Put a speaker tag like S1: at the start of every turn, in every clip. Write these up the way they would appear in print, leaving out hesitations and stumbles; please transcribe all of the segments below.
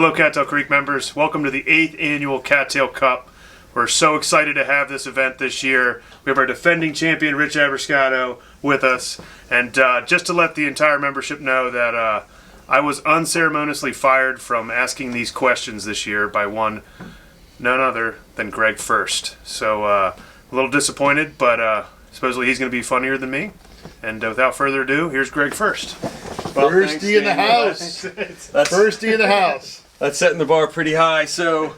S1: Hello Cattail Creek members, welcome to the 8th annual Cattail Cup. We're so excited to have this event this year. We have our defending champion Rich Abrascato with us, and just to let the entire membership know that I was unceremoniously fired from asking these questions this year by none other than Greg First. So a little disappointed, but supposedly he's going to be funnier than me. And without further ado, here's Greg First.
S2: Well, Firsty in the house. Firsty in the house.
S3: That's setting the bar pretty high. So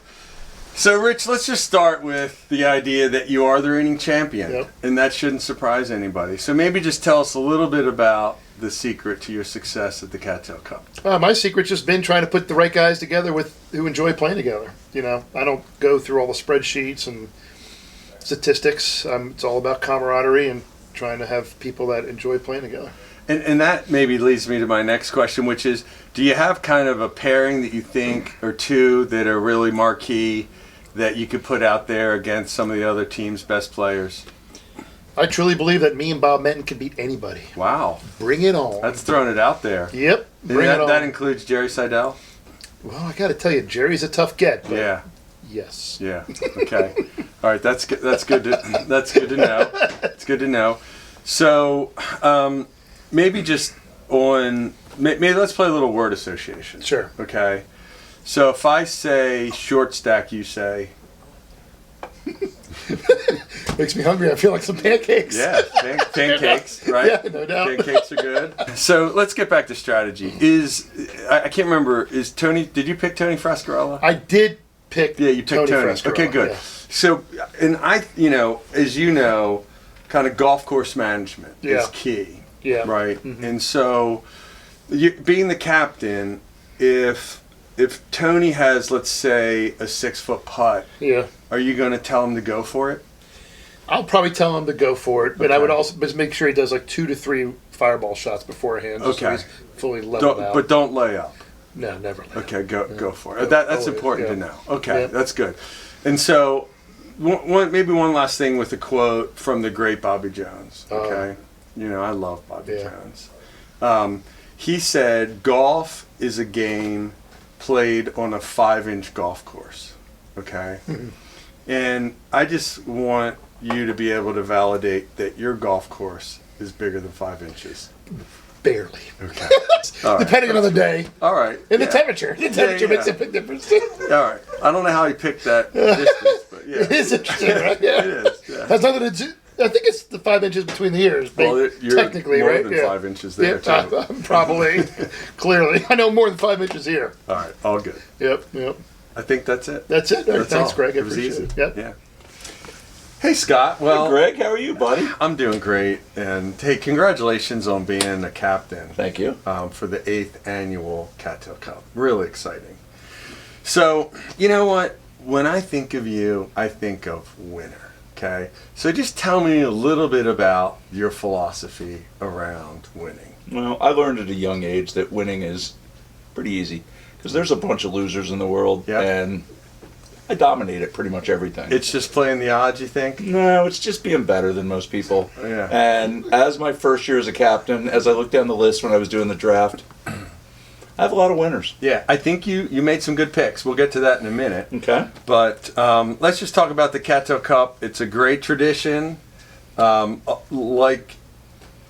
S3: Rich, let's just start with the idea that you are the reigning champion.
S2: Yep.
S3: And that shouldn't surprise anybody. So maybe just tell us a little bit about the secret to your success at the Cattail Cup.
S2: My secret's just been trying to put the right guys together who enjoy playing together. You know, I don't go through all the spreadsheets and statistics. It's all about camaraderie and trying to have people that enjoy playing together.
S3: And that maybe leads me to my next question, which is, do you have kind of a pairing that you think, or two, that are really marquee that you could put out there against some of the other team's best players?
S2: I truly believe that me and Bob Menton can beat anybody.
S3: Wow.
S2: Bring it on.
S3: That's throwing it out there.
S2: Yep. Bring it on.
S3: That includes Jerry Seidel?
S2: Well, I got to tell you, Jerry's a tough get. But
S3: Yeah.
S2: yes.
S3: Yeah. Okay. All right. That's good. That's good to know. It's good to know. So maybe just maybe let's play a little word association.
S2: Sure.
S3: Okay. So if I say short stack, you say.
S2: Makes me hungry. I feel like some pancakes.
S3: Yeah, pancakes, right?
S2: Yeah, no doubt.
S3: Pancakes are good. So let's get back to strategy. I can't remember, did you pick Tony Frascarella?
S2: I did pick
S3: Yeah, you picked Tony.
S2: Frascarella,
S3: Okay, good.
S2: yeah.
S3: So, and as you know, kind of golf course management is key.
S2: Yeah.
S3: Right?
S2: Mm-hmm.
S3: And so, being the captain, if Tony has, let's say, a 6-foot putt,
S2: Yeah.
S3: are you going to tell him to go for it?
S2: I'll probably tell him to go for it, but
S3: Okay.
S2: I would also just make sure he does like 2 to 3 fireball shots beforehand, just so
S3: Okay.
S2: he's fully leveled out.
S3: But don't lay up.
S2: No, never.
S3: Okay, go for it.
S2: Go
S3: That's
S2: always,
S3: important
S2: yeah.
S3: to know. Okay,
S2: Yeah.
S3: that's good. And so, maybe one last thing with a quote from the great Bobby Jones. Okay, I love Bobby
S2: Yeah.
S3: Jones. He said, "Golf is a game played on a 5-inch golf course." Okay, and I just want you to be able to validate that your golf course is bigger than 5 inches.
S2: Barely.
S3: Okay, all right.
S2: Depending on the day
S3: All right,
S2: and the
S3: yeah.
S2: temperature. The temperature
S3: yeah.
S2: makes a big difference.
S3: All right. I don't know how he picked that distance, but yeah.
S2: It is interesting, right? Yeah.
S3: It is, yeah.
S2: Has nothing to do. I think it's the 5 inches between the ears.
S3: Well, you're
S2: technically,
S3: more
S2: right?
S3: than
S2: Yeah.
S3: 5 inches there,
S2: Yeah,
S3: too.
S2: probably. Clearly, I know more than 5 inches here.
S3: All right. All good.
S2: Yep.
S3: I think that's it.
S2: That's it. All right,
S3: That's
S2: thanks,
S3: all.
S2: Greg. I
S3: It was
S2: appreciate
S3: easy.
S2: it. Yep.
S3: Yeah. Hey, Scott. Well,
S4: Hey, Greg, how are you, buddy?
S3: I'm doing great. And, hey, congratulations on being a captain.
S4: Thank you.
S3: For the 8th annual Cattail Cup. Really exciting. So, you know what? When I think of you, I think of winner. Okay? So just tell me a little bit about your philosophy around winning.
S4: Well, I learned at a young age that winning is pretty easy because there's a bunch of losers in the world,
S3: Yep.
S4: and I dominate at pretty much everything.
S3: It's just playing the odds, you think?
S4: No, it's just being better than most people.
S3: Yeah.
S4: And as my first year as a captain, as I looked down the list when I was doing the draft, I have a lot of winners.
S3: Yeah, I think you made some good picks. We'll get to that in a minute.
S4: Okay.
S3: But let's just talk about the Cattail Cup. It's a great tradition, like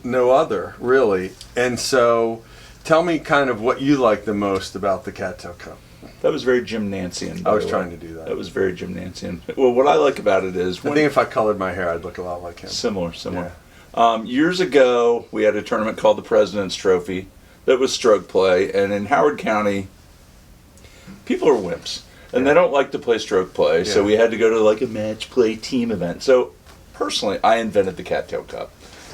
S3: no other, really. And so tell me kind of what you like the most about the Cattail Cup.
S4: That was very Jim Nancian.
S3: I was trying to do that.
S4: That was very Jim Nancian. Well, what I like about it is
S3: I think if I colored my hair, I'd look a lot like him.
S4: Similar. Years ago, we had a tournament called the President's Trophy that was stroke play, and in Howard County, people are wimps, and they don't like to play stroke play, so
S3: Yeah.
S4: we had to go to like a match play team event. So, personally, I invented the Cattail Cup.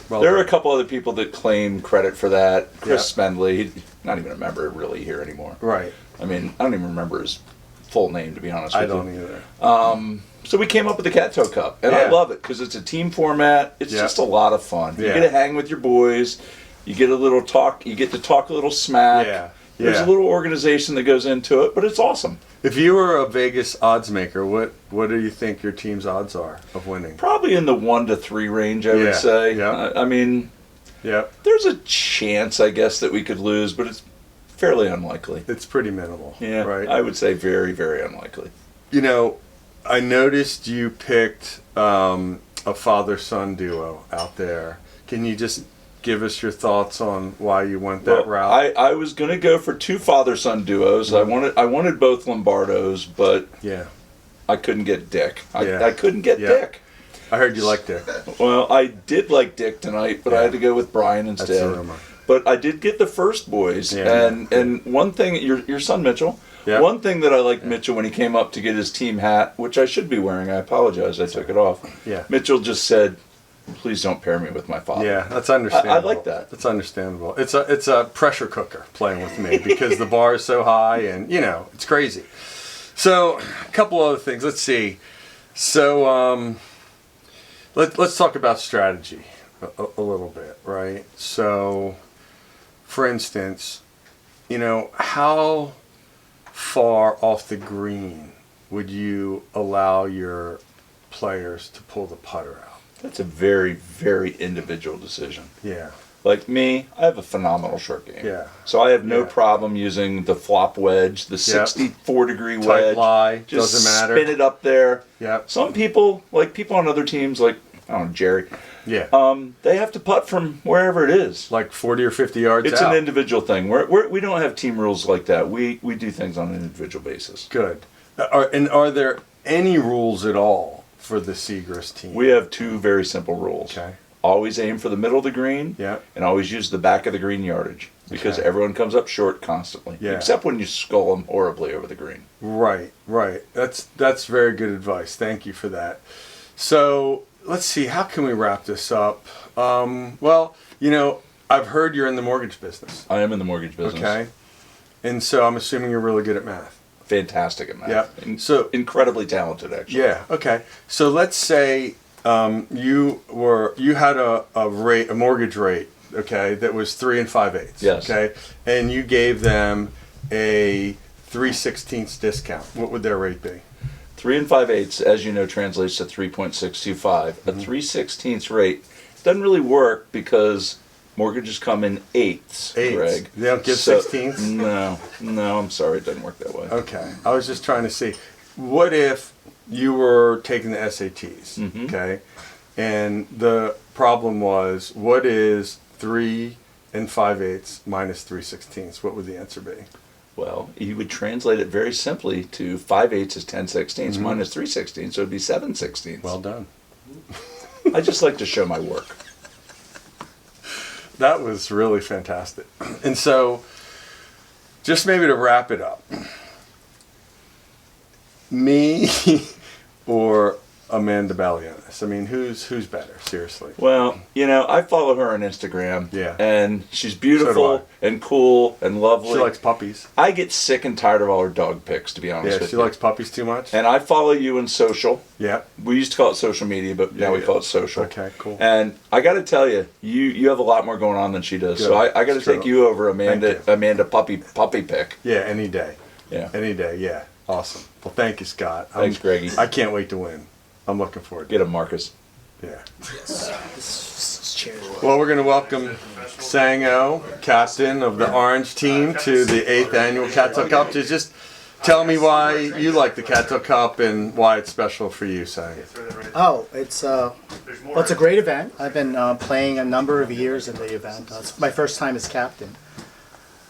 S3: Well
S4: There are
S3: done.
S4: a couple other people that claim credit for that. Chris
S3: Yeah.
S4: Spendley, not even a member really here anymore.
S3: Right.
S4: I mean, I don't even remember his full name, to be honest
S3: I
S4: with you.
S3: don't either.
S4: So we came up with the Cattail Cup, and
S3: Yeah.
S4: I love it because it's a team format. It's
S3: Yeah.
S4: just a lot of fun. You
S3: Yeah.
S4: get to hang with your boys. You get a little talk. You get to talk a little smack.
S3: Yeah.
S4: There's
S3: Yeah.
S4: a little organization that goes into it, but it's awesome.
S3: If you were a Vegas odds maker, what do you think your team's odds are of winning?
S4: Probably in the 1 to 3 range, I
S3: Yeah.
S4: would say.
S3: Yeah.
S4: I mean,
S3: Yep.
S4: there's a chance, I guess, that we could lose, but it's fairly unlikely.
S3: It's pretty minimal.
S4: Yeah,
S3: Right.
S4: I would say very, very unlikely.
S3: You know, I noticed you picked a father-son duo out there. Can you just give us your thoughts on why you went that route?
S4: I was going to go for two father-son duos. I wanted both Lombardos, but
S3: Yeah.
S4: I couldn't get Dick.
S3: Yeah.
S4: I couldn't get
S3: Yeah.
S4: Dick.
S3: I heard you liked Dick.
S4: Well, I did like Dick tonight, but I had to go with Brian
S3: That's
S4: instead.
S3: the rumor.
S4: But I did get the first boys,
S3: Yeah.
S4: and one thing, your son Mitchell.
S3: Yeah.
S4: One thing that I liked Mitchell when he came up to get his team hat, which I should be wearing. I apologize, I took it off.
S3: Yeah.
S4: Mitchell just said, "Please don't pair me with my father."
S3: Yeah, that's understandable.
S4: I like that.
S3: That's understandable. It's a pressure cooker playing with me because the bar is so high and, you know, it's crazy. So, a couple other things. Let's see. So, let's talk about strategy a little bit, right? So, for instance, you know, how far off the green would you allow your players to pull the putter out?
S4: That's a very, very individual decision.
S3: Yeah.
S4: Like me, I have a phenomenal short game.
S3: Yeah.
S4: So I have no
S3: Yeah.
S4: problem using the flop wedge, the 64-degree
S3: Tight
S4: wedge.
S3: lie,
S4: Just
S3: doesn't matter.
S4: spin it up there.
S3: Yep.
S4: Some people, like people on other teams, like, I don't know, Jerry,
S3: Yeah.
S4: they have to putt from wherever it is.
S3: Like 40 or 50 yards
S4: It's
S3: out.
S4: an individual thing. We don't have team rules like that. We do things on an individual basis.
S3: Good. Are there any rules at all for the Seagrass team?
S4: We have two very simple rules.
S3: Okay.
S4: Always aim for the middle of the green,
S3: Yeah.
S4: and always use the back of the green yardage because
S3: Okay.
S4: everyone comes up short constantly,
S3: Yeah.
S4: except when you skull them horribly over the green.
S3: Right. That's very good advice. Thank you for that. So let's see. How can we wrap this up? Well, you know, I've heard you're in the mortgage business.
S4: I am in the mortgage business.
S3: Okay. And so I'm assuming you're really good at math.
S4: Fantastic at math.
S3: Yeah.
S4: So incredibly talented, actually.
S3: Yeah. Okay. So let's say you had a mortgage rate, okay, that was 3 5/8.
S4: Yes.
S3: Okay, and you gave them a 3/16 discount. What would their rate be?
S4: 3 5/8, as you know, translates to 3.625. A 3/16 rate doesn't really work because mortgages come in eighths, Greg.
S3: They don't give 16ths?
S4: No, I'm sorry, it doesn't work that way.
S3: Okay. I was just trying to see. What if you were taking the SATs, okay, and the problem was, what is 3 5/8 minus 3/16? What would the answer be?
S4: Well, you would translate it very simply to 5/8 is 10/16 minus 3/16, so it'd be 7/16.
S3: Well done.
S4: I just like to show my work.
S3: That was really fantastic. And so, just maybe to wrap it up, me or Amanda Balionis? I mean, who's better? Seriously.
S4: Well, you know, I follow her on Instagram.
S3: Yeah.
S4: And she's
S3: So
S4: beautiful
S3: do
S4: and cool and lovely.
S3: She likes puppies.
S4: I get sick and tired of all her dog pics, to be honest
S3: Yeah,
S4: with
S3: she
S4: you.
S3: likes puppies too much.
S4: And I follow you in social.
S3: Yeah.
S4: We used to call it social media, but now we
S3: yeah.
S4: call it social.
S3: Okay, cool.
S4: And I got to tell you, you have a lot more going on than she does. So
S3: Good.
S4: I got to
S3: It's
S4: take
S3: true.
S4: you over Amanda puppy pick.
S3: Yeah, any day.
S4: Yeah.
S3: Any day. Yeah. Awesome. Well, thank you, Scott.
S4: Thanks, Greggy.
S3: I can't wait to win. I'm looking forward to
S4: Get him, Marcus.
S3: it. Yeah.
S5: Cheers.
S3: Well, we're going to welcome Sang-O, captain of the Orange team, to the 8th annual Cattail Cup. Just tell me why you like the Cattail Cup and why it's special for you, Sang.
S5: Oh, it's well, it's a great event. I've been playing a number of years in the event. It's my first time as captain,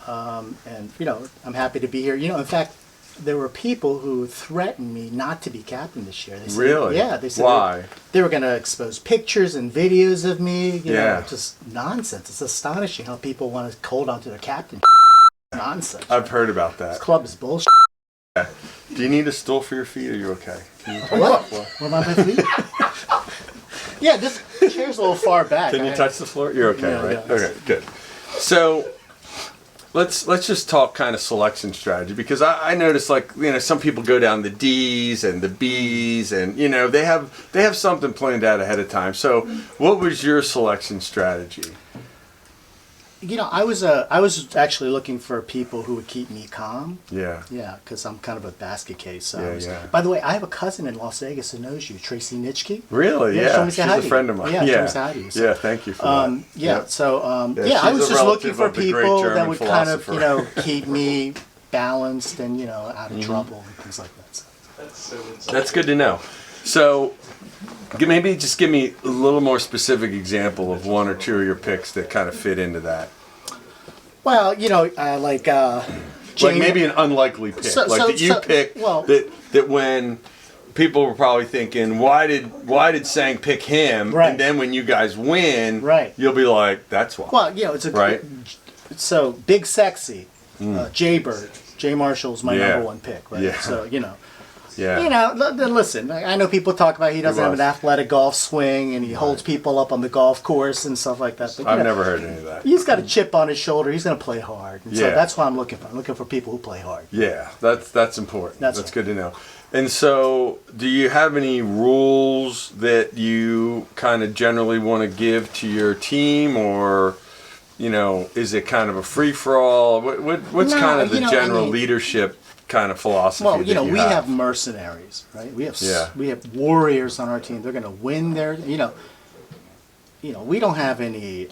S5: and you know, I'm happy to be here. You know, in fact, there were people who threatened me not to be captain this year. They said,
S3: Really?
S5: Yeah. They said
S3: Why?
S5: they were going to expose pictures and videos of me. You
S3: Yeah.
S5: know, just nonsense. It's astonishing how people want to hold on to their captain. Nonsense.
S3: I've heard about
S5: This
S3: that.
S5: club is bullshit.
S3: Do you need a stool for your feet or are you okay? Can you touch
S5: What?
S3: the floor?
S5: What about my feet? Yeah, this chair's a little far back.
S3: Can you touch the floor? You're okay,
S5: Yeah,
S3: right?
S5: yeah.
S3: Okay, good. So let's just talk kind of selection strategy, because I noticed, like, you know, some people go down the D's and the B's, and you know they have something planned out ahead of time. So what was your selection strategy?
S5: I was actually looking for people who would keep me calm.
S3: Yeah.
S5: Yeah, because I'm kind of a basket case. So
S3: Yeah.
S5: By the way, I have a cousin in Las Vegas who knows you, Tracy Nitschke.
S3: Really?
S5: Yeah,
S3: Yeah.
S5: she
S3: She's
S5: said hi
S3: a
S5: to you.
S3: friend of mine.
S5: Yeah, she
S3: Yeah.
S5: was hi to you, so.
S3: Yeah. Thank you for that.
S5: Yeah.
S3: Yep.
S5: So
S3: Yeah,
S5: I
S3: she's
S5: was
S3: a
S5: just looking
S3: relative
S5: for
S3: of the great
S5: people that
S3: German
S5: would kind of
S3: philosopher.
S5: keep me balanced and out
S3: Mm-hmm.
S5: of trouble and things like that. So.
S3: That's good to know. So, maybe just give me a little more specific example of one or two of your picks that kind of fit into that.
S5: Well, like Jane,
S3: Maybe an unlikely pick, that you picked.
S5: Well,
S3: that when people were probably thinking, why did Sang pick him?
S5: Right.
S3: And then when you guys win,
S5: Right.
S3: you'll be like, that's why.
S5: well, it's a
S3: Right.
S5: So Big Sexy, Jay Bird, Jay Marshall's my
S3: Yeah.
S5: number one pick, right?
S3: Yeah.
S5: So
S3: Yeah.
S5: Listen, I know people talk about he doesn't have an
S3: was.
S5: athletic golf swing and he holds people up on the golf course and stuff like that. But,
S3: I've never heard any of that.
S5: He's got a chip on his shoulder. He's going to play hard. And so
S3: Yeah.
S5: that's what I'm looking for. I'm looking for people who play hard.
S3: Yeah, that's important.
S5: That's
S3: That's
S5: right.
S3: good to know. And so, do you have any rules that you kind of generally want to give to your team, or is it kind of a free for all? What's
S5: No,
S3: kind of the general
S5: I mean-
S3: leader kind of philosophy?
S5: Well,
S3: that you
S5: we have mercenaries, right? We have
S3: Yeah.
S5: we have warriors on our team. They're going to win their, we don't have any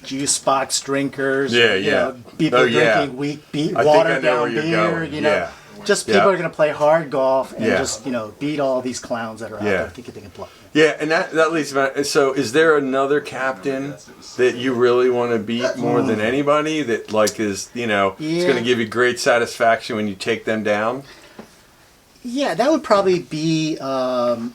S5: juice box drinkers.
S3: Yeah, yeah.
S5: People
S3: Oh, yeah.
S5: drinking weak
S3: I think I
S5: watered
S3: know
S5: down
S3: where you're
S5: beer.
S3: going.
S5: You
S3: Yeah.
S5: just people
S3: Yeah.
S5: are going to play hard golf and
S3: Yeah.
S5: just beat all these clowns that are out
S3: Yeah.
S5: there thinking they can play.
S3: Yeah, and that leads me. So, is there another captain that you really want to beat more than anybody? That is it's going to give you great satisfaction when you take them down.
S5: Yeah, that would probably be Mr.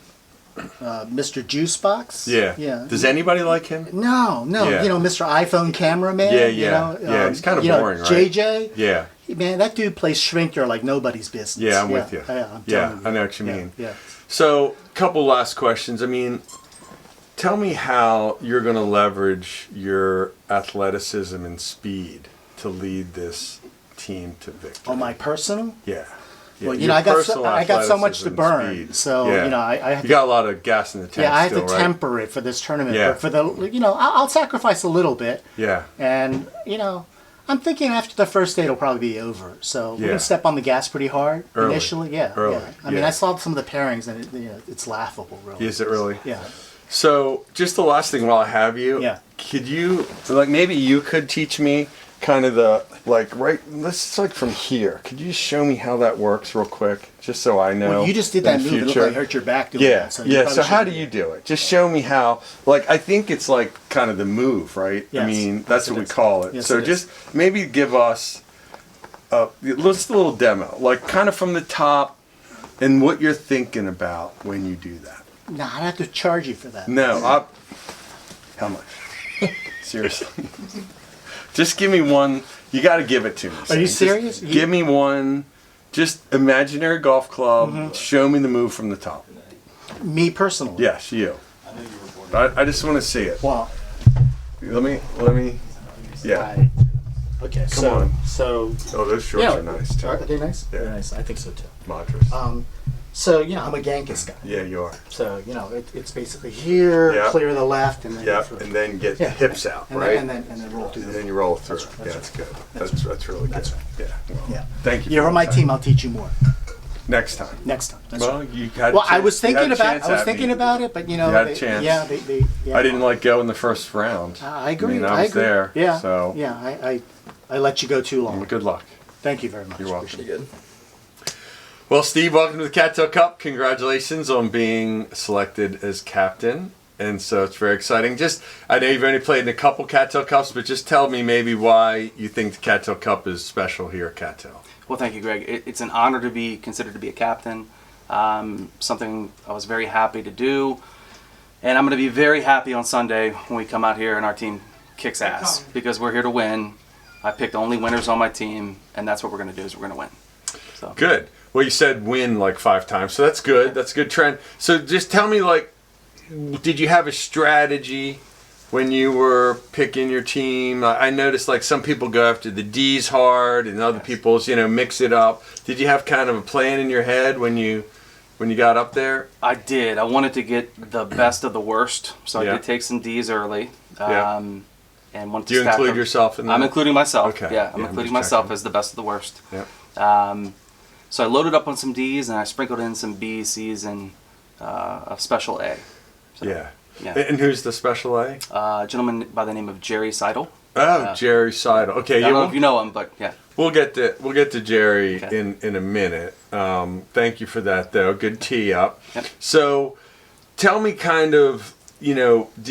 S5: Juicebox.
S3: Yeah.
S5: Yeah.
S3: Does anybody like him?
S5: No,
S3: Yeah.
S5: Mr. iPhone cameraman.
S3: Yeah, yeah. Yeah, he's kinda boring, right?
S5: JJ.
S3: Yeah.
S5: Man, that dude plays shrinker like nobody's business.
S3: Yeah, I'm with you.
S5: Yeah, I'm
S3: Yeah,
S5: telling you.
S3: I know what you
S5: Yeah,
S3: mean.
S5: Yeah.
S3: So, couple last questions. I mean, tell me how you're going to leverage your athleticism and speed to lead this team to victory.
S5: On my personal.
S3: Yeah.
S5: Well,
S3: your
S5: I got
S3: personal
S5: I got so much to
S3: athleticism,
S5: burn.
S3: speed.
S5: So
S3: Yeah.
S5: I have
S3: You
S5: to,
S3: got a lot of gas in the tank.
S5: yeah, I have
S3: still,
S5: to
S3: right?
S5: temper it for this tournament.
S3: Yeah.
S5: But for the I'll sacrifice a little bit.
S3: Yeah.
S5: And I'm thinking after the first day it'll probably be over. So we're
S3: Yeah.
S5: gonna step on the gas pretty hard
S3: Early.
S5: initially. Yeah.
S3: Early,
S5: Yeah. I mean,
S3: yeah.
S5: I saw some of the pairings and it's laughable, really.
S3: Is it really?
S5: Yeah.
S3: So, just the last thing while I have you.
S5: Yeah.
S3: Could you, maybe you could teach me kind of let's from here. Could you just show me how that works real quick? Just so I know.
S5: Well, you just did
S3: in
S5: that
S3: the
S5: move. It looked
S3: future.
S5: like hurt your back doing
S3: Yeah,
S5: that. So you
S3: yeah.
S5: probably
S3: So how
S5: shouldn't
S3: do you do it? Just show me how. I think it's kind of the move, right? I
S5: Yes.
S3: mean, that's
S5: Yes,
S3: what
S5: it
S3: we
S5: is.
S3: call it.
S5: Yes,
S3: So
S5: it is.
S3: just maybe give us just a little demo, kind of from the top, and what you're thinking about when you do that.
S5: Nah, I'd have to charge you for that.
S3: No, how much? Seriously. Just give me one. You got to give it to me.
S5: Are you
S3: Just
S5: serious?
S3: give me one. Just imaginary golf club.
S5: Mm-hmm.
S3: Show me the move from the top.
S5: Me personally.
S3: Yes, you. I just want to see it.
S5: Well,
S3: Let me. Yeah.
S5: I, okay.
S3: Come on.
S5: So.
S3: Oh, those shorts
S5: Yeah.
S3: are nice too.
S5: Are they nice?
S3: Yeah.
S5: They're nice. I think so too.
S3: Madras.
S5: So I'm a Genghis guy.
S3: Yeah, you are.
S5: So it's basically here,
S3: Yeah.
S5: clear the left, and then
S3: Yeah,
S5: through.
S3: and then get
S5: Yeah.
S3: the hips out,
S5: and
S3: right?
S5: then, and then roll through.
S3: And then you roll through.
S5: That's right,
S3: Yeah,
S5: that's
S3: that's good. That's really good.
S5: That's right.
S3: Yeah. Well,
S5: Yeah.
S3: Thank you.
S5: You're
S3: for
S5: on my
S3: that.
S5: team. I'll teach you more
S3: Next time.
S5: next time. That's
S3: Well,
S5: right.
S3: you had.
S5: Well,
S3: a
S5: I was
S3: chance- you had
S5: thinking
S3: a
S5: about.
S3: chance
S5: I was
S3: at
S5: thinking
S3: me.
S5: about it, but
S3: You had a chance.
S5: Yeah, yeah.
S3: I didn't go in the first round.
S5: I agree.
S3: I mean, I was
S5: agree.
S3: there.
S5: Yeah.
S3: So
S5: Yeah. I let you go too long.
S3: good luck.
S5: Thank you very much.
S3: You're welcome.
S5: Appreciate it.
S3: Well, Steve, welcome to the Cattail Cup. Congratulations on being selected as captain. And so it's very exciting. I know you've only played in a couple Cattail Cups, but just tell me maybe why you think the Cattail Cup is special here at Cattail.
S6: Well, thank you, Greg. It's an honor to be considered to be a captain. Something I was very happy to do. And I'm going to be very happy on Sunday when we come out here and our team kicks ass. Because we're here to win. I picked only winners on my team, and that's what we're going to do is we're going to win. So.
S3: Good. Well, you said win 5 times, so that's good. That's a good trend. So just tell me, did you have a strategy when you were picking your team? I noticed some people go after the D's hard, and other people's mix it up. Did you have kind of a plan in your head when you got up there?
S6: I did. I wanted to get the best of the worst, so
S3: Yeah.
S6: I did take some D's early.
S3: Yeah.
S6: and wanted
S3: Do
S6: to
S3: you
S6: stack
S3: include
S6: them.
S3: yourself in that?
S6: I'm including myself.
S3: Okay.
S6: Yeah, I'm
S3: Yeah, I'm
S6: including
S3: just
S6: myself
S3: checking.
S6: as the best of the worst.
S3: Yep.
S6: So I loaded up on some D's and I sprinkled in some B's, C's, and a special A. So,
S3: Yeah.
S6: Yeah.
S3: And who's the special A?
S6: A gentleman by the name of Jerry Seidel.
S3: Oh, Jerry Seidel. Okay,
S6: I
S3: yeah,
S6: don't know if you know him, but yeah.
S3: we'll get to Jerry
S6: Okay.
S3: in a minute. Thank you for that, though. Good tee up.
S6: Yep.
S3: So, tell me, kind of,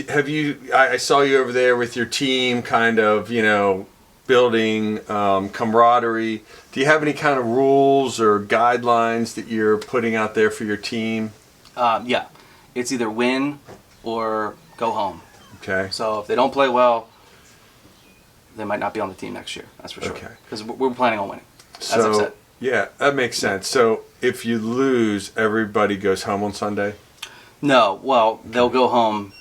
S3: have you? I saw you over there with your team, kind of, building camaraderie. Do you have any kind of rules or guidelines that you're putting out there for your team?
S6: Yeah. It's either win or go home.
S3: Okay.
S6: So if they don't play well, they might not be on the team next year. That's for sure.
S3: Okay.
S6: Because we're planning on winning. As I've
S3: So
S6: said.
S3: yeah, that makes sense. So if you lose, everybody goes home on Sunday.
S6: No, well, they'll go home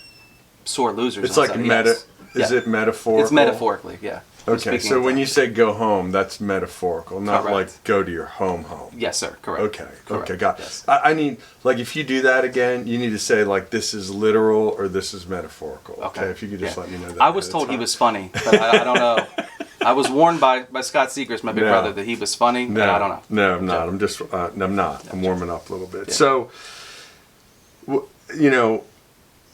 S6: sore losers.
S3: It's
S6: on
S3: like
S6: Sunday, yes.
S3: Is
S6: Yeah.
S3: it metaphorical?
S6: It's metaphorically, yeah. I'm
S3: Okay,
S6: speaking
S3: so
S6: of
S3: when
S6: that.
S3: you say go home, that's metaphorical, not
S6: Correct.
S3: like go to your home.
S6: Yes, sir. Correct.
S3: Okay,
S6: Correct.
S3: okay, got it.
S6: Yes.
S3: I need, like, if you do that again, you need to say, like, this is literal or this is metaphorical. Okay, if you could just
S6: Yeah.
S3: let me know that.
S6: I was
S3: ahead of
S6: told he
S3: time.
S6: was funny, but I don't know. I was warned by Scott Segrist, my big
S3: No.
S6: brother, that he was funny,
S3: No,
S6: and I don't know.
S3: No, I'm not. I'm just, I'm not. I'm warming up a little bit.
S6: Yeah.
S3: So,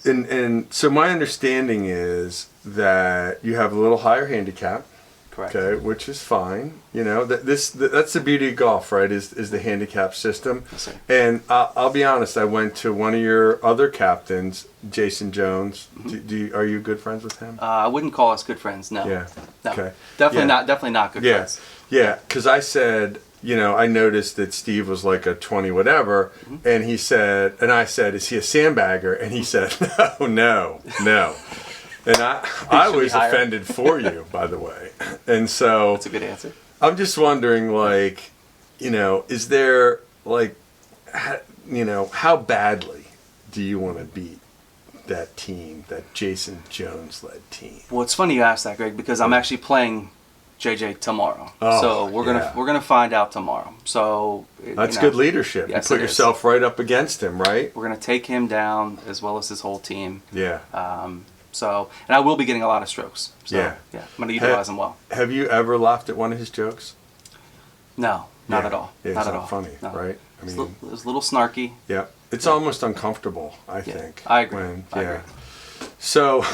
S3: and so my understanding is that you have a little higher handicap.
S6: Correct.
S3: Okay, which is fine. That's the beauty of golf, right? Is the handicap system.
S6: Yes, sir.
S3: And I'll be honest, I went to one of your other captains, Jason Jones.
S6: Mm-hmm.
S3: Are you good friends with him?
S6: I wouldn't call us good friends, no.
S3: Yeah.
S6: No.
S3: Okay.
S6: Definitely
S3: Yeah.
S6: Definitely not good
S3: Yeah,
S6: friends.
S3: yeah. Because I said, I noticed that Steve was like a 20 whatever,
S6: Mm-hmm.
S3: and he said, and I said, is he a sandbagger? And he said, no. And I
S6: Should be
S3: was
S6: higher.
S3: offended for you, by the way. And so
S6: That's a good answer.
S3: I'm just wondering, like, is there, like, how badly do you want to beat that team, that Jason Jones led team?
S6: Well, it's funny you asked that, Greg, because I'm actually playing JJ tomorrow.
S3: Oh,
S6: so we're gonna find out tomorrow. So
S3: That's good leadership.
S6: Yes,
S3: You put
S6: it is.
S3: yourself right up against him, right?
S6: We're gonna take him down as well as his whole team.
S3: Yeah.
S6: And I will be getting a lot of strokes. So,
S3: Yeah.
S6: I'm gonna utilize them well.
S3: Have you ever laughed at one of his jokes?
S6: No, not
S3: Yeah.
S6: at all.
S3: Yeah,
S6: not
S3: it's
S6: at
S3: not
S6: all.
S3: funny,
S6: No.
S3: right?
S6: It's a little snarky.
S3: Yeah. It's almost uncomfortable, I think.
S6: I agree. I
S3: yeah.
S6: agree.
S3: So,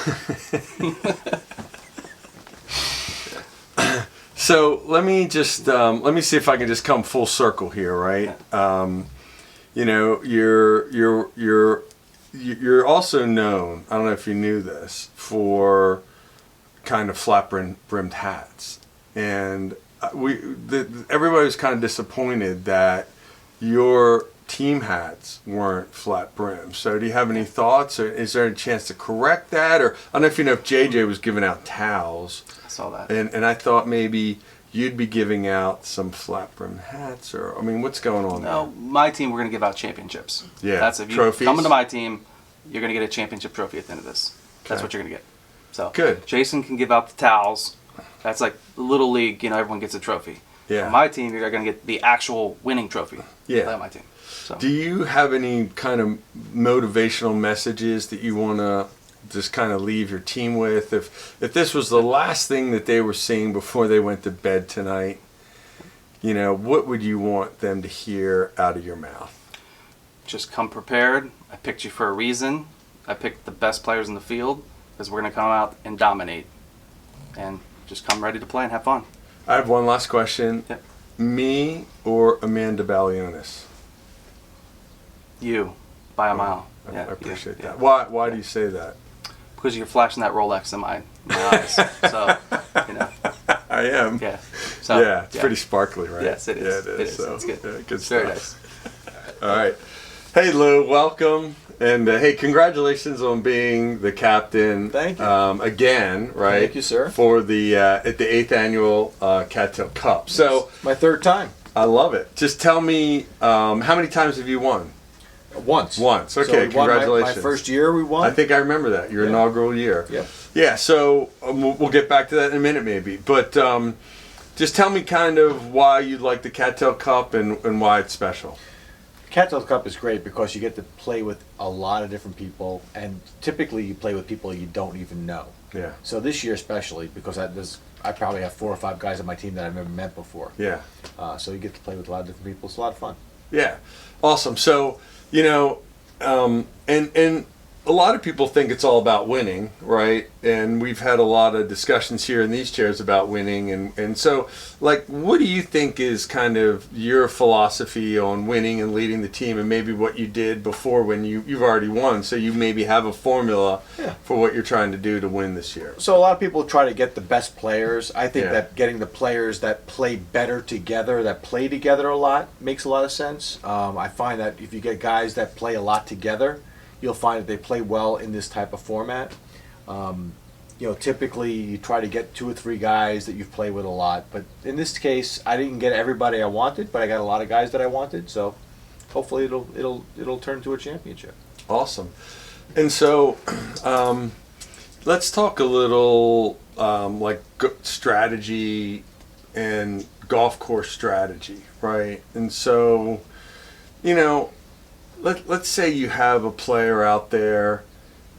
S3: so let me just let me see if I can just come full circle here, right? You're also known. I don't know if you knew this, for kind of flat brimmed hats, and everybody was kind of disappointed that your team hats weren't flat brim. So do you have any thoughts, or is there a chance to correct that? Or I don't know if you know if JJ was giving out towels,
S6: I saw that.
S3: and I thought maybe you'd be giving out some flat brim hats, or I mean, what's going on
S6: No, my team, we're gonna give out championships.
S3: Yeah,
S6: That's if you
S3: trophies?
S6: come into my team, you're gonna get a championship trophy at the end of this. That's
S3: Okay.
S6: what you're gonna get. So
S3: Good.
S6: Jason can give out the towels. That's like little league. Everyone gets a trophy.
S3: Yeah.
S6: On my team, you're gonna get the actual winning trophy.
S3: Yeah.
S6: Play on my team. So
S3: Do you have any kind of motivational messages that you want to just kind of leave your team with? If this was the last thing that they were seeing before they went to bed tonight, what would you want them to hear out of your mouth?
S6: just come prepared. I picked you for a reason. I picked the best players in the field because we're gonna come out and dominate, and just come ready to play and have fun.
S3: I have one last question.
S6: Yep.
S3: Me or Amanda Balionis?
S6: You, by a mile.
S3: I
S6: Yeah,
S3: appreciate
S6: yeah,
S3: that.
S6: yeah.
S3: Why do you say that?
S6: Because you're flashing that Rolex in my eyes. So,
S3: I am.
S6: yeah. So,
S3: yeah, it's pretty sparkly, right?
S6: Yes, it is.
S3: Yeah,
S6: It is.
S3: So,
S6: It's good.
S3: yeah, good
S6: It's very
S3: stuff.
S6: nice.
S3: All right. Hey, Lou, welcome. And hey, congratulations on being the captain.
S7: Thank you.
S3: Again, right?
S7: Thank you, sir.
S3: For the at the 8th annual Cattail Cup. So
S7: My third time.
S3: I love it. Just tell me, how many times have you won?
S7: Once.
S3: Once. Okay,
S7: So we won
S3: congratulations.
S7: my first year we won.
S3: I think I remember that, your
S7: Yeah.
S3: inaugural year.
S7: Yep.
S3: Yeah, so we'll get back to that in a minute maybe. But just tell me kind of why you like the Cattail Cup and why it's special.
S7: Cattail Cup is great because you get to play with a lot of different people, and typically you play with people you don't even know.
S3: Yeah.
S7: So this year especially, because I probably have 4 or 5 guys on my team that I've never met before.
S3: Yeah.
S7: So you get to play with a lot of different people. It's a lot of fun.
S3: Yeah, awesome. So and a lot of people think it's all about winning, right? And we've had a lot of discussions here in these chairs about winning, and so like, what do you think is kind of your philosophy on winning and leading the team, and maybe what you did before when you've already won? So you maybe have a formula for what you're trying to do to win this year.
S7: So a lot of people try to get the best players. I think
S3: Yeah.
S7: that getting the players that play better together, that play together a lot, makes a lot of sense. I find that if you get guys that play a lot together, you'll find that they play well in this type of format. Typically you try to get 2 or 3 guys that you've played with a lot. But in this case, I didn't get everybody I wanted, but I got a lot of guys that I wanted. So hopefully it'll turn to a championship.
S3: Awesome. And so let's talk a little strategy and golf course strategy, right? And so, let's say you have a player out there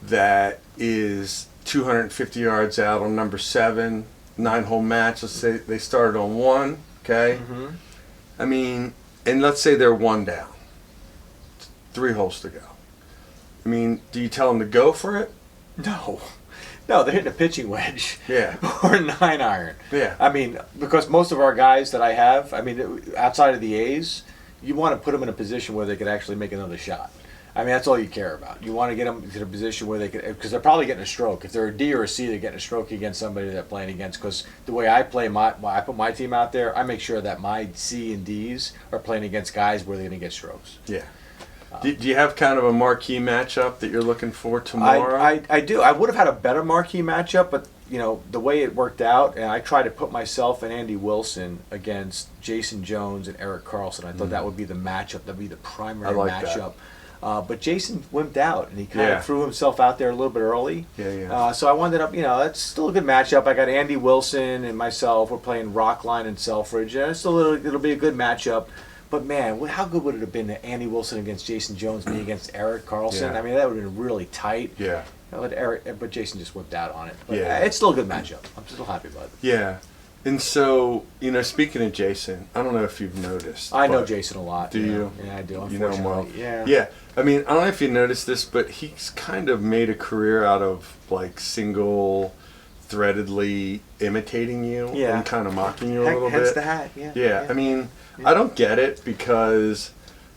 S3: that is 250 yards out on number 7, 9-hole match. Let's say they started on 1, okay?
S7: Mm-hmm.
S3: I mean, and let's say they're 1 down, 3 holes to go. I mean, do you tell them to go for it?
S7: No, they're hitting a pitching wedge.
S3: Yeah.
S7: Or a 9-iron.
S3: Yeah.
S7: I mean, because most of our guys that I have, outside of the A's, you want to put them in a position where they could actually make another shot. I mean, that's all you care about. You want to get them to a position where they could, because they're probably getting a stroke. If they're a D or a C, they're getting a stroke against somebody they're playing against. Because the way I play, I put my team out there, I make sure that my C and Ds are playing against guys where they're going to get strokes.
S3: Yeah. Do you have kind of a marquee matchup that you're looking for tomorrow?
S7: I do. I would have had a better marquee matchup, but the way it worked out, and I tried to put myself and Andy Wilson against Jason Jones and Eric Carlson. I thought that would be the matchup. That would be the primary matchup. But Jason wimped out, and he kind of threw himself out there a little bit early. So I wound up, that's still a good matchup. I got Andy Wilson and myself. We're playing Rockline and Selfridge. And it'll be a good matchup. But man, how good would it have been to Andy Wilson against Jason Jones, me against Eric Carlson?
S3: Yeah.
S7: I mean, that would have been really tight.
S3: Yeah.
S7: But Jason just whipped out on it. But
S3: Yeah.
S7: it's still a good matchup. I'm still happy about it.
S3: Yeah. And so, speaking of Jason, I don't know if you've noticed.
S7: I know
S3: but
S7: Jason a lot.
S3: Do you?
S7: Yeah, I do.
S3: You know him well.
S7: Yeah.
S3: Yeah. I mean, I don't know if you noticed this, but he's kind of made a career out of single-threadedly imitating you and kind of mocking you a little
S7: Hence
S3: bit.
S7: the hat. Yeah.
S3: Yeah. I mean, I don't get it because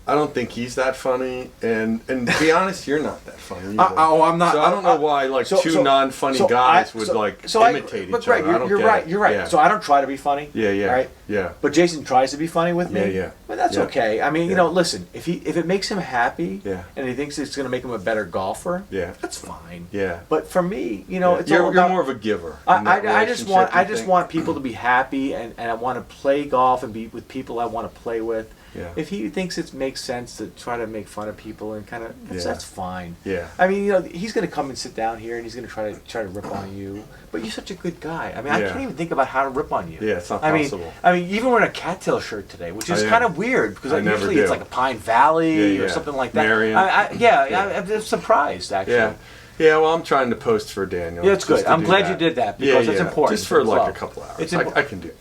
S3: I don't think he's that funny, and to be honest, you're not that funny either.
S7: I'm not.
S3: So I don't know why two non-funny guys would imitate each other. I don't
S7: You're
S3: get
S7: right.
S3: it.
S7: You're right.
S3: Yeah.
S7: So I don't try to be funny.
S3: Yeah.
S7: Right.
S3: Yeah.
S7: But Jason tries to be funny with me.
S3: Yeah.
S7: But that's
S3: Yeah.
S7: okay. I mean,
S3: Yeah.
S7: listen. If it makes him happy,
S3: Yeah.
S7: and he thinks it's going to make him a better golfer,
S3: Yeah.
S7: that's fine.
S3: Yeah.
S7: But for me, it's
S3: you're,
S7: all about.
S3: you're more of a giver. in that
S7: I just
S3: relationship,
S7: want
S3: you think?
S7: want people to be happy, and I want to play golf and be with people I want to play with.
S3: Yeah.
S7: If he thinks it makes sense to try to make fun of people and kind of that's fine.
S3: Yeah.
S7: I mean, he's going to come and sit down here and he's going to try to rip on you. But you're such a good guy. I mean, I
S3: Yeah.
S7: can't even think about how to rip on you.
S3: Yeah, it's not
S7: I
S3: possible.
S7: mean, even wearing a Cattail shirt today, which is
S3: I
S7: kind
S3: am.
S7: of weird because
S3: I never
S7: usually
S3: do.
S7: it's like a Pine Valley
S3: Yeah,
S7: or
S3: yeah.
S7: something like that.
S3: Marion.
S7: I'm surprised actually.
S3: Yeah. Yeah, well, I'm trying to post for Daniel.
S7: Yeah, it's
S3: just
S7: good.
S3: to
S7: I'm
S3: do
S7: glad
S3: that.
S7: you did that because it's important.
S3: Just for like
S7: Well,
S3: a couple hours.
S7: it's
S3: I
S7: impo-
S3: can do it.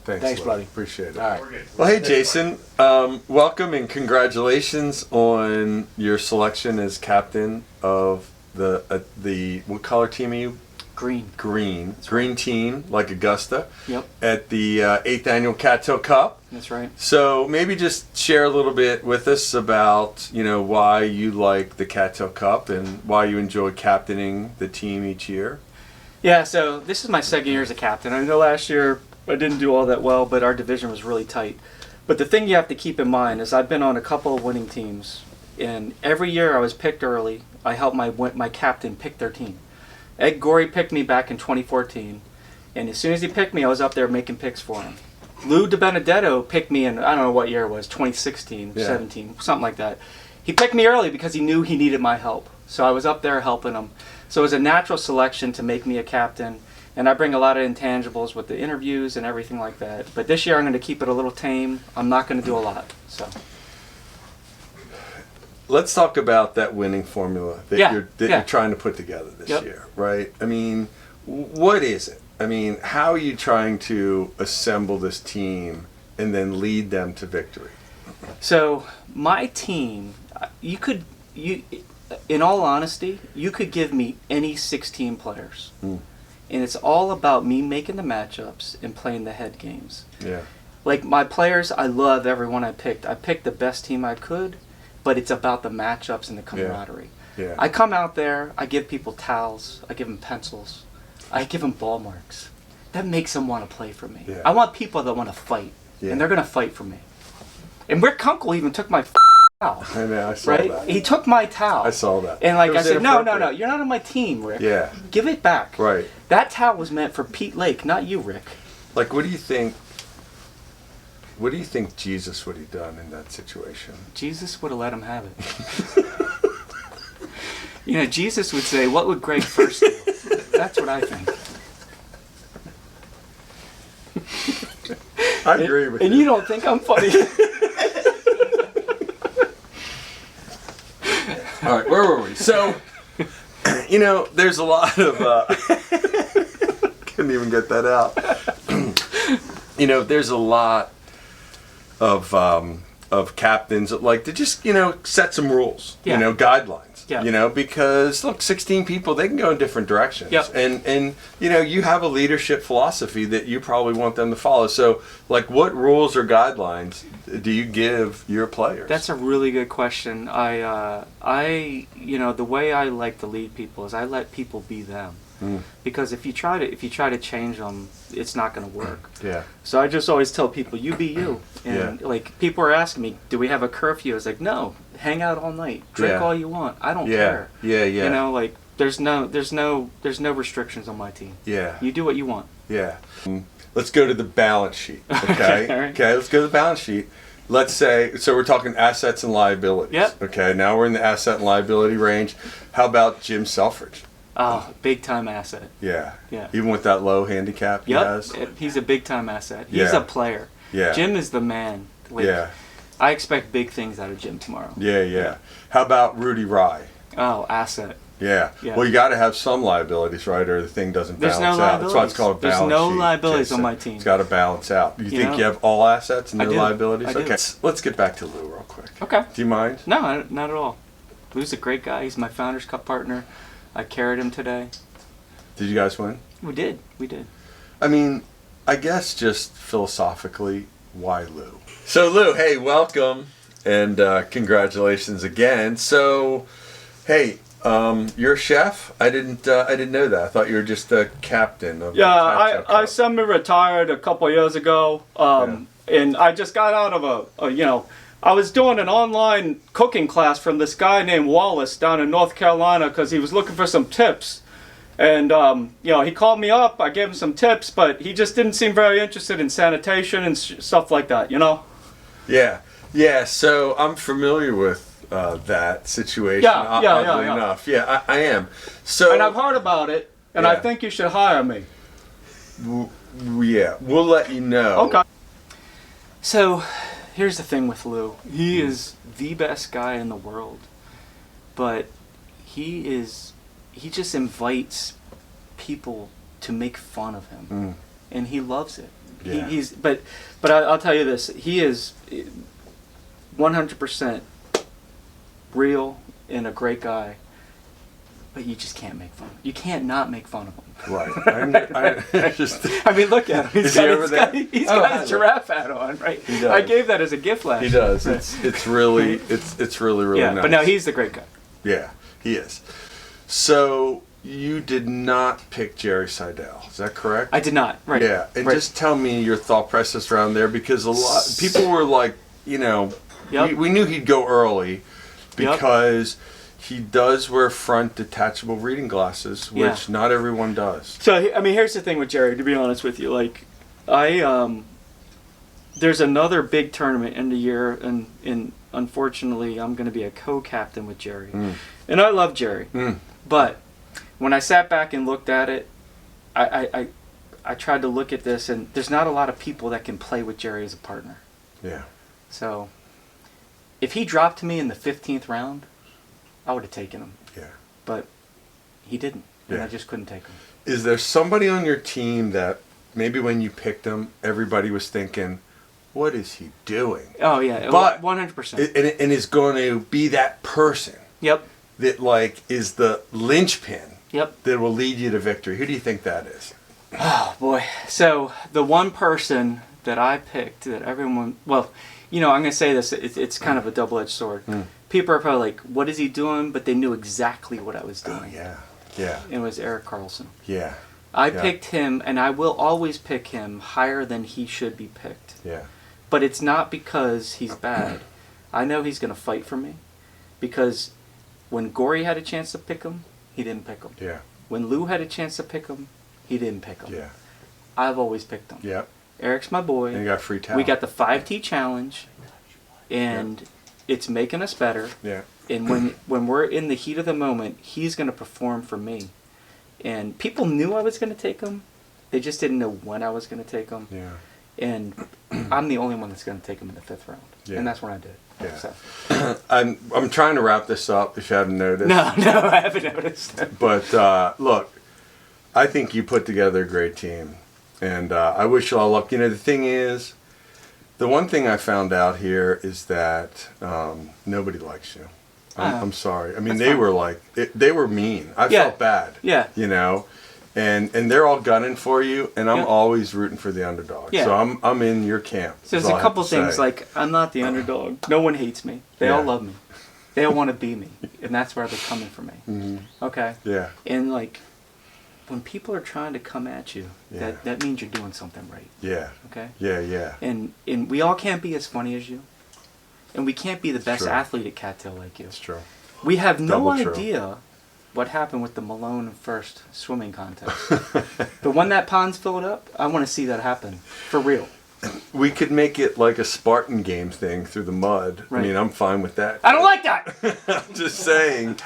S3: Thanks,
S7: Thanks,
S3: Lou.
S7: buddy.
S3: Appreciate it.
S7: All right.
S3: Well, hey, Jason. Welcome and congratulations on your selection as captain of the what color team are you?
S6: Green.
S3: Green team, like Augusta.
S6: Yep.
S3: At the 8th annual Cattail Cup.
S6: That's right.
S3: So maybe just share a little bit with us about why you like the Cattail Cup and why you enjoy captaining the team each year.
S6: Yeah, so this is my second year as a captain. I know last year I didn't do all that well, but our division was really tight. But the thing you have to keep in mind is I've been on a couple of winning teams, and every year I was picked early. I helped my captain pick their team. Ed Gorey picked me back in 2014, and as soon as he picked me, I was up there making picks for him. Lou DiBenedetto picked me in, I don't know what year it was, 2016, 17, something like that. He picked me early because he knew he needed my help. So I was up there helping him. So it was a natural selection to make me a captain. And I bring a lot of intangibles with the interviews and everything like that. But this year I'm going to keep it a little tame. I'm not going to do a lot. So
S3: let's talk about that winning formula that you're trying to put together this year, right? I mean, what is it? I mean, how are you trying to assemble this team and then lead them to victory?
S6: So my team, in all honesty, you could give me any 16 players, and it's all about me making the matchups and playing the head games.
S3: Yeah.
S6: Like my players, I love everyone I picked. I picked the best team I could, but it's about the matchups and the camaraderie.
S3: Yeah.
S6: I come out there, I give people towels, I give them pencils, I give them ball marks. That makes them want to play for me.
S3: Yeah.
S6: I want people that want to fight,
S3: Yeah.
S6: and they're going to fight for me. And Rick Kunkel even took my towel.
S3: I know, I saw
S6: Right?
S3: that.
S6: He took my towel.
S3: I saw that.
S6: And like
S3: It
S6: I
S3: was
S6: said, no,
S3: inappropriate.
S6: you're not on my team, Rick.
S3: Yeah.
S6: Give it back.
S3: Right.
S6: That towel was meant for Pete Lake, not you, Rick.
S3: Like, what do you think Jesus would have done in that situation?
S6: Jesus would have let him have it. You know, Jesus would say, what would Greg first do? That's what I think.
S3: I agree with
S6: And you don't think I'm funny?
S3: All right, where were we? So, you know, there's a lot of couldn't even get that out. You know, there's a lot of captains that like to just, you know, set some rules,
S6: Yeah.
S3: you know, guidelines.
S6: Yeah.
S3: You know, because look, 16 people, they can go in different directions.
S6: Yep.
S3: And you know, you have a leadership philosophy that you probably want them to follow. So, like, what rules or guidelines do you give your players?
S6: That's a really good question. You know, the way I like to lead people is I let people be them. Because if you try to change them, it's not going to work.
S3: Yeah.
S6: So I just always tell people, you be you. And like people are asking me, do we have a curfew? I was like, no, hang out all night, drink
S3: Yeah.
S6: all you want. I don't
S3: Yeah.
S6: care.
S3: Yeah. Yeah.
S6: You know, like there's no restrictions on my team.
S3: Yeah.
S6: You do what you want.
S3: Yeah. Let's go to the balance sheet. Okay.
S6: all right.
S3: Okay. Let's go to the balance sheet. Let's say, so we're talking assets and liabilities.
S6: Yep.
S3: Okay. Now we're in the asset and liability range. How about Jim Selfridge?
S6: Oh, big time asset.
S3: Yeah.
S6: Yeah.
S3: Even with that low handicap he has.
S6: He's a big time asset. He's
S3: Yeah.
S6: a player.
S3: Yeah.
S6: Jim is the man. Like,
S3: Yeah.
S6: I expect big things out of Jim tomorrow.
S3: Yeah. Yeah. How about Rudy Rye?
S6: Oh, asset.
S3: Yeah.
S6: Yeah.
S3: Well, you got to have some liabilities, right, or the thing doesn't
S6: There's
S3: balance
S6: no
S3: out. That's why it's
S6: liabilities.
S3: called a
S6: There's
S3: balance
S6: no
S3: sheet,
S6: liabilities on
S3: Jason.
S6: my team.
S3: It's got to balance out. You think
S6: know?
S3: you have all assets and
S6: I
S3: no
S6: do.
S3: liabilities?
S6: I do.
S3: Okay. Let's get back to Lou real quick.
S6: Okay.
S3: Do you mind?
S6: No, not at all. Lou's a great guy. He's my Founders Cup partner. I carried him today.
S3: Did you guys win?
S6: We did.
S3: I mean, I guess just philosophically, why Lou? So Lou, hey, welcome and congratulations again. So, hey, you're a chef? I didn't know that. I thought you were just a captain of the Cattail
S6: I
S3: Cup.
S6: semi-retired a couple years ago, and I just got out of I was doing an online cooking class from this guy named Wallace down in North Carolina because he was looking for some tips. And, he called me up, I gave him some tips, but he just didn't seem very interested in sanitation and stuff like that, you know?
S3: Yeah, so I'm familiar with that situation.
S6: Yeah,
S3: oddly
S6: yeah.
S3: enough. Yeah, I am. So,
S6: And I've heard about it, and I
S3: Yeah.
S6: think you should hire me.
S3: yeah, we'll let you know.
S6: Okay. So, here's the thing with Lou. He is the best guy in the world, but he just invites people to make fun of him, and he loves it.
S3: Yeah.
S6: But I'll tell you this: he is 100% real and a great guy. But you just can't make fun. You can't not make fun of him.
S3: Right. I just.
S6: I mean, look at him.
S3: Is he over there?
S6: He's
S3: Oh,
S6: got
S3: I
S6: his
S3: know.
S6: giraffe hat on, right?
S3: He does.
S6: I gave that as a gift last
S3: He
S6: year.
S3: does. It's really really
S6: Yeah,
S3: nice.
S6: but no, he's the great guy.
S3: Yeah, he is. So you did not pick Jerry Seidel, is that correct?
S6: I did not. Right.
S3: Yeah, and
S6: right.
S3: just tell me your thought process around there because a lot people were like, you know,
S6: Yep.
S3: we knew he'd go early
S6: Yep.
S3: because he does wear front detachable reading glasses, which
S6: Yeah.
S3: not everyone does.
S6: So I mean, here's the thing with Jerry. To be honest with you, like there's another big tournament in the year, and unfortunately, I'm going to be a co-captain with Jerry, and I love Jerry, but when I sat back and looked at it, I tried to look at this, and there's not a lot of people that can play with Jerry as a partner.
S3: Yeah.
S6: So if he dropped to me in the 15th round, I would have taken him.
S3: Yeah.
S6: But he didn't.
S5: and
S3: Yeah.
S5: I just couldn't take him.
S3: Is there somebody on your team that maybe when you picked him, everybody was thinking, what is he doing?
S5: Oh yeah,
S3: But
S5: 100%.
S3: And is going to be that person
S5: Yep,
S3: that like is the linchpin
S5: yep.
S3: that will lead you to victory. Who do you think that is?
S5: Oh boy. So the one person that I picked that everyone, well, I'm going to say this, it's kind of a double-edged sword. People are probably like, what is he doing? But they knew exactly what I was doing.
S3: Oh yeah, yeah,
S5: It was Eric Carlson.
S3: yeah,
S5: I
S3: Yeah.
S5: picked him, and I will always pick him higher than he should be picked.
S3: yeah,
S5: But it's not because he's bad. I know he's going to fight for me. Because when Gory had a chance to pick him, he didn't pick him.
S3: yeah,
S5: When Lou had a chance to pick him, he didn't pick him.
S3: yeah,
S5: I've always picked him.
S3: yeah.
S5: Eric's my boy.
S3: And you got free towel.
S5: We got the 5T challenge, and it's making us better.
S3: Yeah,
S5: And when we're in the heat of the moment, he's going to perform for me. And people knew I was going to take him. They just didn't know when I was going to take him.
S3: yeah,
S5: And I'm the only one that's going to take him in the 5th round.
S3: Yeah.
S5: And that's when I did.
S3: Yeah.
S5: So.
S3: I'm trying to wrap this up. If you haven't noticed.
S5: No, I haven't noticed.
S3: But look, I think you put together a great team, and I wish you all luck. The thing is, the one thing I found out here is that nobody likes you. I'm sorry. I mean,
S5: That's
S3: they
S5: fine.
S3: were like, they were mean. I
S5: Yeah.
S3: felt bad.
S5: Yeah.
S3: And they're all gunning for you, and I'm
S5: Yeah.
S3: always rooting for the underdog.
S5: Yeah.
S3: So I'm in your camp.
S5: So
S3: is
S5: there's
S3: all
S5: a
S3: I have
S5: couple
S3: to
S5: things
S3: say.
S5: like I'm not the underdog. No one hates me. They
S3: Yeah.
S5: all love me. They all want to be me, and that's where they're coming for me.
S3: Mhm.
S5: Okay.
S3: Yeah.
S5: And like, when people are trying to come at you,
S3: Yeah.
S5: that means you're doing something right.
S3: Yeah.
S5: Okay.
S3: Yeah. Yeah.
S5: And we all can't be as funny as you, and we can't be the best
S3: true.
S5: athlete at Cattail like you.
S3: It's true.
S5: We have no
S3: Double true.
S5: idea what happened with the Malone first swimming contest. But when that pond's filled up, I want to see that happen for real.
S3: We could make it like a Spartan game thing through the mud.
S5: Right.
S3: I mean, I'm fine with that.
S5: I don't like that.
S3: I'm just saying,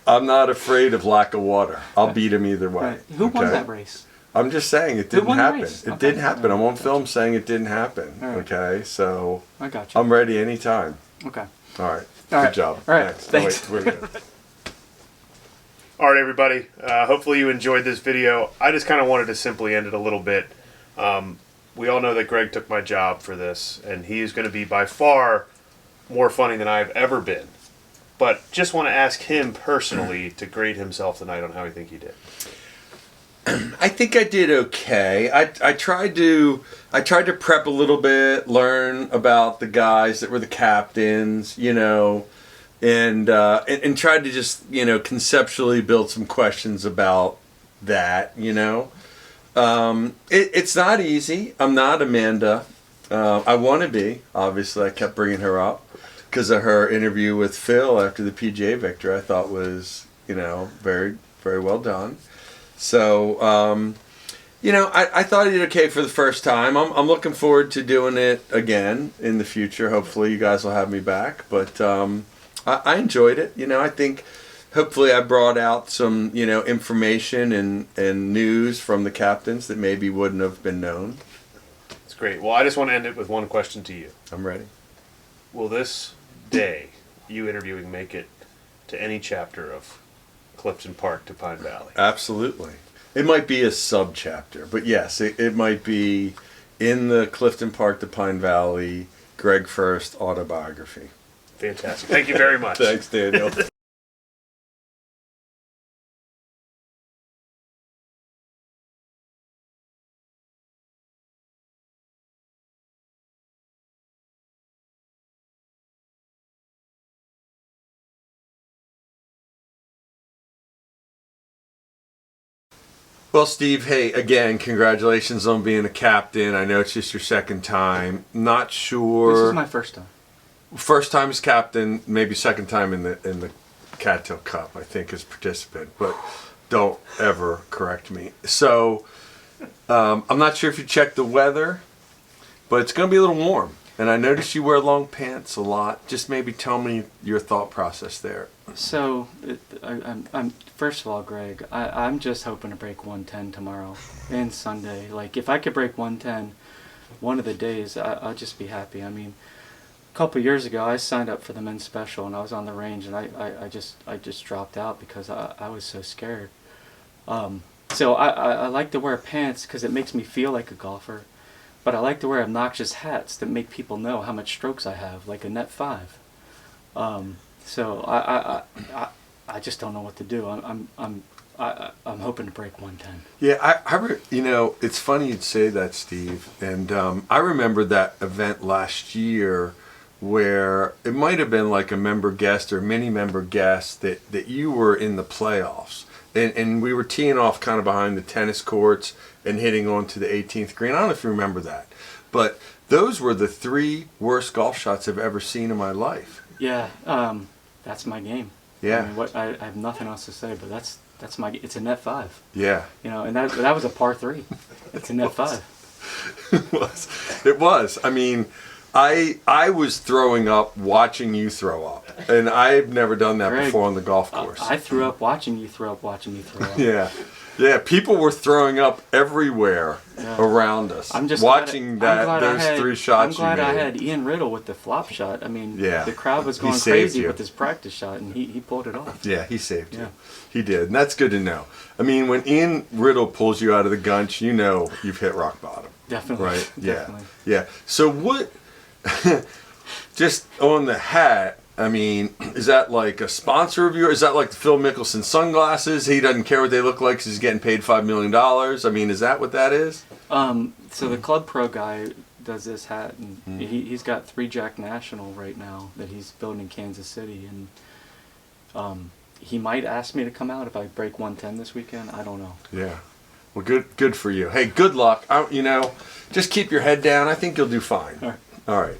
S3: I'm not afraid of lack of water. I'll beat him either way.
S5: Right. Who won
S3: okay?
S5: that race?
S3: I'm just saying it
S5: Who
S3: didn't
S5: won the
S3: happen.
S5: race?
S3: It
S5: Okay.
S3: didn't happen. I'm on film saying it didn't happen.
S5: All right.
S3: Okay, so
S5: I got you.
S3: I'm ready anytime.
S5: Okay.
S3: All right.
S5: All
S3: Good
S5: right.
S3: job.
S5: All right.
S3: Next.
S5: Thanks.
S3: Oh, wait, we're good.
S1: All right, everybody. Hopefully you enjoyed this video. I just kind of wanted to simply end it a little bit. We all know that Greg took my job for this, and he's going to be by far more funny than I've ever been. But just want to ask him personally to grade himself tonight on how he think he did.
S3: I think I did okay. I tried to prep a little bit, learn about the guys that were the captains, and tried to just conceptually build some questions about that. It's not easy. I'm not Amanda. I want to be. Obviously, I kept bringing her up because of her interview with Phil after the PGA victory. I thought was very, very well done. So, I thought I did okay for the first time. I'm looking forward to doing it again in the future. Hopefully you guys will have me back. But I enjoyed it. I think hopefully I brought out some, information and news from the captains that maybe wouldn't have been known.
S1: It's great. Well, I just want to end it with one question to you.
S3: I'm ready.
S1: Will this day, you interviewing, make it to any chapter of Clifton Park to Pine Valley?
S3: Absolutely. It might be a sub-chapter, but yes, it might be in the Clifton Park to Pine Valley Greg First autobiography.
S1: Fantastic. Thank you very much.
S3: Thanks, Daniel. Well, Steve, hey, again, congratulations on being a captain. I know it's just your second time. Not sure.
S5: This is my first time.
S3: First time as captain, maybe second time in the Cattail Cup, I think, as participant. But don't ever correct me. So I'm not sure if you checked the weather, but it's going to be a little warm. And I noticed you wear long pants a lot. Just maybe tell me your thought process there.
S5: So, I'm first of all, Greg, I'm just hoping to break 110 tomorrow and Sunday. Like, if I could break 110 one of the days, I'll just be happy. I mean, a couple years ago, I signed up for the men's special, and I was on the range, and I just dropped out because I was so scared.
S8: So I like to wear pants because it makes me feel like a golfer, but I like to wear obnoxious hats that make people know how much strokes I have, like a net 5. So I just don't know what to do. I'm hoping to break 110.
S3: Yeah, you know, it's funny you'd say that, Steve. And I remember that event last year where it might have been like a member guest or mini member guest that you were in the playoffs. And we were teeing off kind of behind the tennis courts and hitting onto the 18th green. I don't know if you remember that. But those were the 3 worst golf shots I've ever seen in my life.
S8: Yeah, that's my game.
S3: Yeah.
S8: I mean, I have nothing else to say, but that's my. It's a net 5.
S3: Yeah.
S8: You know, and that was a par 3. It's a net 5.
S3: It was. I mean, I was throwing up watching you throw up, and I've never done that
S8: Greg,
S3: before on the golf course.
S8: I threw up watching you throw up, watching me throw up.
S3: Yeah, people were throwing up everywhere around us.
S8: I'm just
S3: watching those 3 shots.
S8: I'm glad
S3: you
S8: I
S3: made.
S8: had Ian Riddle with the flop shot. I mean,
S3: Yeah.
S8: the crowd was
S3: He
S8: going
S3: saved
S8: crazy
S3: you.
S8: with his practice shot, and he pulled it off.
S3: Yeah, he saved you.
S8: Yeah.
S3: He did, and that's good to know. I mean, when Ian Riddle pulls you out of the gunch, you know you've hit rock bottom.
S8: Definitely.
S3: Right?
S8: Definitely.
S3: Yeah. So what? Just on the hat. I mean, is that like a sponsor of yours? Is that like the Phil Mickelson sunglasses? He doesn't care what they look like because he's getting paid $5 million. I mean, is that what that is?
S8: So the Club Pro guy does this hat, and he's got 3 Jack National right now that he's building in Kansas City, and he might ask me to come out if I break 110 this weekend. I don't know.
S3: Yeah. Well, good for you. Hey, good luck. You know, just keep your head down. I think you'll do fine.
S8: All right.
S3: All right.